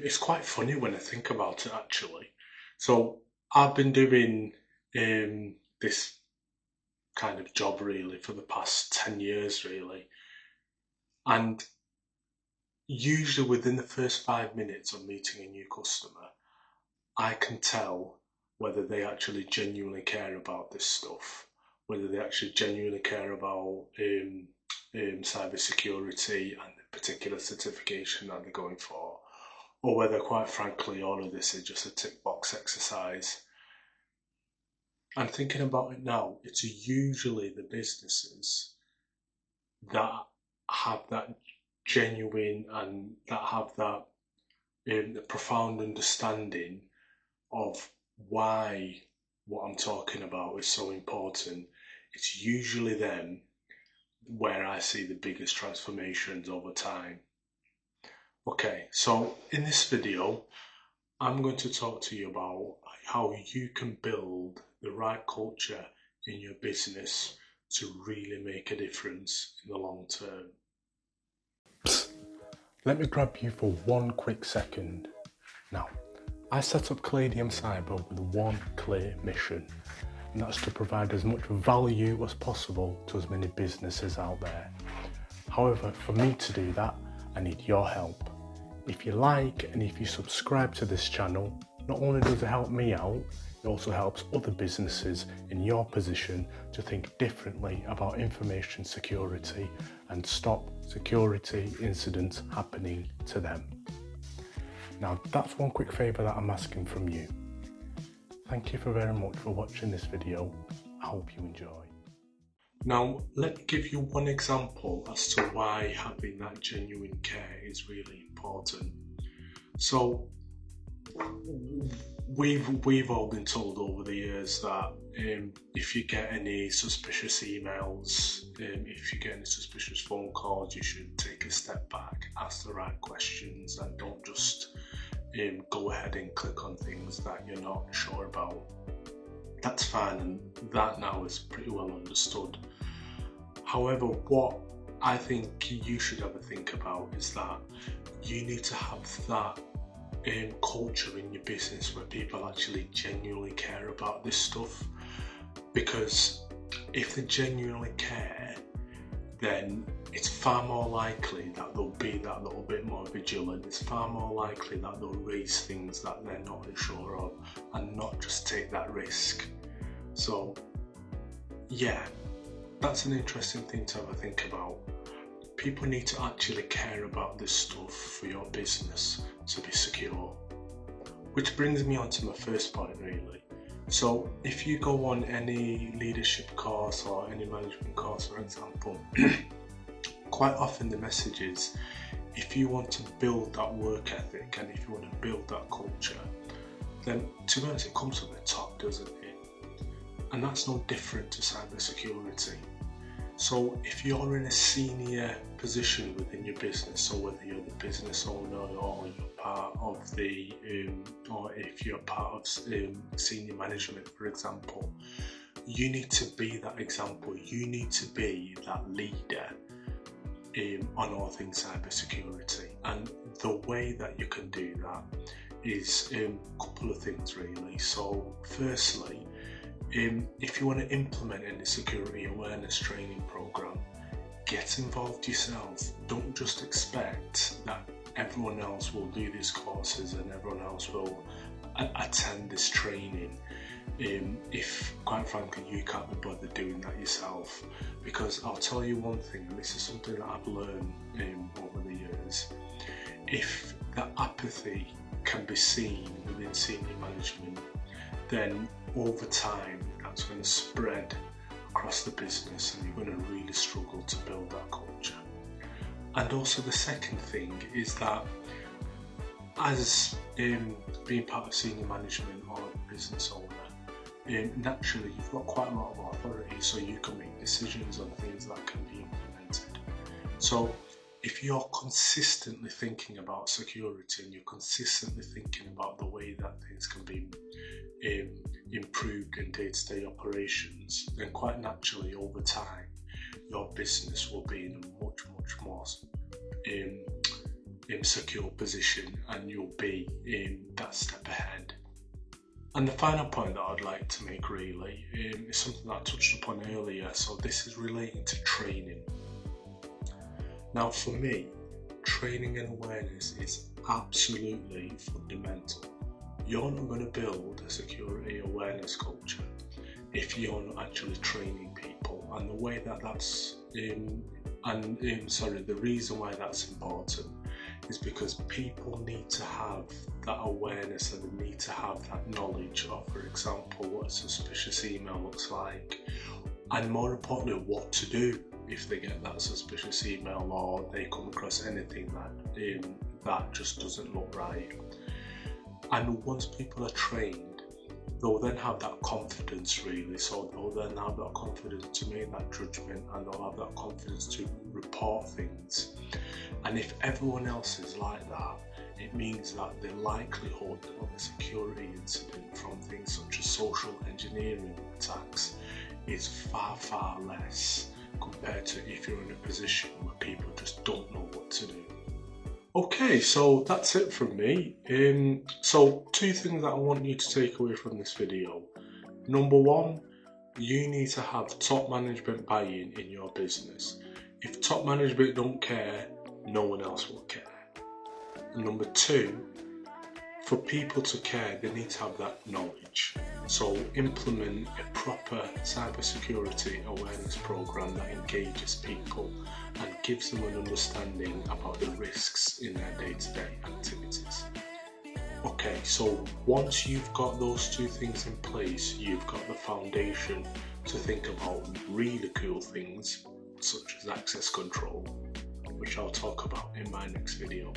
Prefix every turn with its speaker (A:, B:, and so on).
A: It's quite funny when I think about it, actually. So I've been doing this kind of job really for the past 10 years, really. And usually within the first 5 minutes of meeting a new customer, I can tell whether they actually genuinely care about this stuff, whether they actually genuinely care about cybersecurity and the particular certification that they're going for, or whether, quite frankly, all of this is just a tick box exercise. And thinking about it now, it's usually the businesses that have that genuine and that have that profound understanding of why what I'm talking about is so important. It's usually them where I see the biggest transformations over time. Okay, so in this video, I'm going to talk to you about how you can build the right culture in your business to really make a difference in the long term. Let me grab you for one quick second. Now, I set up Caladium Cyber with one clear mission, and that's to provide as much value as possible to as many businesses out there. However, for me to do that, I need your help. If you like and if you subscribe to this channel, not only does it help me out, it also helps other businesses in your position to think differently about information security and stop security incidents happening to them. Now, that's one quick favour that I'm asking from you. Thank you very much for watching this video. I hope you enjoy. Now, let me give you one example as to why having that genuine care is really important. So, we've all been told over the years that if you get any suspicious emails, if you get any suspicious phone calls, you should take a step back, ask the right questions, and don't just go ahead and click on things that you're not sure about. That's fine, and that now is pretty well understood. However, what I think you should have a think about is that you need to have that culture in your business where people actually genuinely care about this stuff, because if they genuinely care, then it's far more likely that they'll be that little bit more vigilant. It's far more likely that they'll raise things that they're not sure of and not just take that risk. So yeah, that's an interesting thing to have a think about. People need to actually care about this stuff for your business to be secure. Which brings me on to my first point, really. So if you go on any leadership course or any management course, for example, quite often the message is, if you want to build that work ethic and if you want to build that culture, then to be honest, it comes from the top, doesn't it? And that's no different to cybersecurity. So if you're in a senior position within your business, so whether you're the business owner or you're part of the, or if you're part of senior management, for example, you need to be that example. You need to be that leader on all things cybersecurity. And the way that you can do that is a couple of things, really. So firstly, if you want to implement any security awareness training program, get involved yourself. Don't just expect that everyone else will do these courses and everyone else will attend this training if, quite frankly, you can't be bothered doing that yourself. Because I'll tell you one thing, and this is something that I've learned over the years, if that apathy can be seen within senior management, then over time that's going to spread across the business and you're going to really struggle to build that culture. And also the second thing is that as being part of senior management or a business owner, naturally you've got quite a lot of authority, so you can make decisions on things that can be implemented. So if you're consistently thinking about security and you're consistently thinking about the way that things can be improved in day-to-day operations, then quite naturally over time your business will be in a much more secure position, and you'll be that step ahead. And the final point that I'd like to make really is something that I touched upon earlier. So this is relating to training. Now for me, training and awareness is absolutely fundamental. You're not going to build a security awareness culture if you're not actually training people. And the way that's the reason why that's important is because people need to have that awareness and they need to have that knowledge of, for example, what a suspicious email looks like, and more importantly, what to do if they get that suspicious email or they come across anything that just doesn't look right. And once people are trained, they'll then have that confidence really, so they'll then have that confidence to make that judgment, and they'll have that confidence to report things. And if everyone else is like that, it means that the likelihood of a security incident from things such as social engineering attacks is far, far less compared to if you're in a position where people just don't know what to do. Okay, so that's it from me. So 2 things that I want you to take away from this video. Number 1, you need to have top management buy-in in your business. If top management don't care, no one else will care. And number 2, for people to care, they need to have that knowledge. So implement a proper cybersecurity awareness program that engages people and gives them an understanding about the risks in their day-to-day activities. Okay, so once you've got those 2 things in place, you've got the foundation to think about really cool things such as access control, which I'll talk about in my next video.